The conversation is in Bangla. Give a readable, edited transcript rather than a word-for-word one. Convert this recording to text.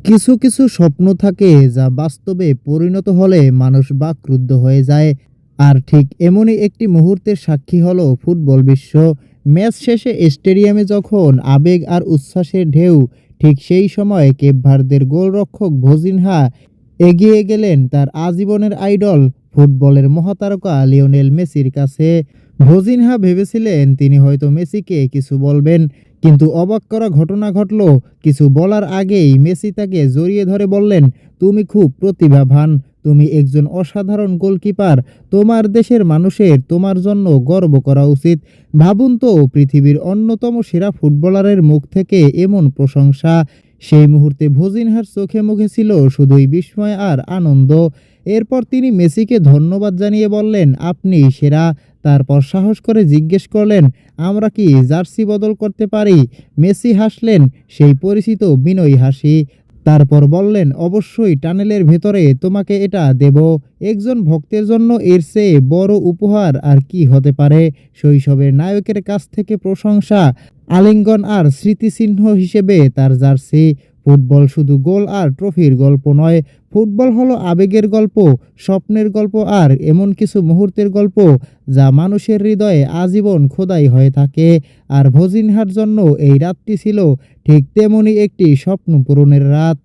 কিছু কিছু স্বপ্ন থাকে যা বাস্তবে পরিণত হলে মানুষ বাকরুদ্ধ হয়ে যায়। আর ঠিক এমনই একটি মুহূর্তের সাক্ষী হলো ফুটবল বিশ্ব। ম্যাচ শেষে স্টেডিয়ামে যখন আবেগ আর উচ্ছ্বাসের ঢেউ, ঠিক সেই সময় কেপ ভার্দের গোলরক্ষক ভোজিনহা এগিয়ে গেলেন তার আজীবনের আইডল ফুটবলের মহাতারকা লিওনেল মেসির কাছে। ভোজিনহা ভেবেছিলেন তিনি হয়তো মেসিকে কিছু বলবেন, কিন্তু অবাক করা ঘটনা ঘটল। কিছু বলার আগেই মেসি তাকে জড়িয়ে ধরে বললেন, তুমি খুব প্রতিভাবান, তুমি একজন অসাধারণ গোলকিপার, তোমার দেশের মানুষের তোমার জন্য গর্ব করা উচিত। ভাবুন তো, পৃথিবীর অন্যতম সেরা ফুটবলারের মুখ থেকে এমন প্রশংসা। সেই মুহূর্তে ভোজিনহার চোখে মুখে ছিল শুধুই বিস্ময় আর আনন্দ। এরপর তিনি মেসিকে ধন্যবাদ জানিয়ে বললেন, আপনি সেরা। তারপর সাহস করে জিজ্ঞেস করলেন, আমরা কি জার্সি বদল করতে পারি? মেসি হাসলেন, সেই পরিচিত বিনয়ী হাসি। তারপর বললেন, অবশ্যই, টানেলের ভেতরে তোমাকে এটা দেব। একজন ভক্তের জন্য এর চেয়ে বড় উপহার আর কি হতে পারে? শৈশবের নায়কের কাছ থেকে প্রশংসা, আলিঙ্গন আর স্মৃতিচিহ্ন হিসেবে তার জার্সি। ফুটবল শুধু গোল আর ট্রফির গল্প নয়, ফুটবল হলো আবেগের গল্প, স্বপ্নের গল্প আর এমন কিছু মুহূর্তের গল্প যা মানুষের হৃদয়ে আজীবন খোদাই হয়ে থাকে। আর ভোজিনহার জন্য এই রাতটি ছিল ঠিক তেমনই একটি স্বপ্ন পূরণের রাত।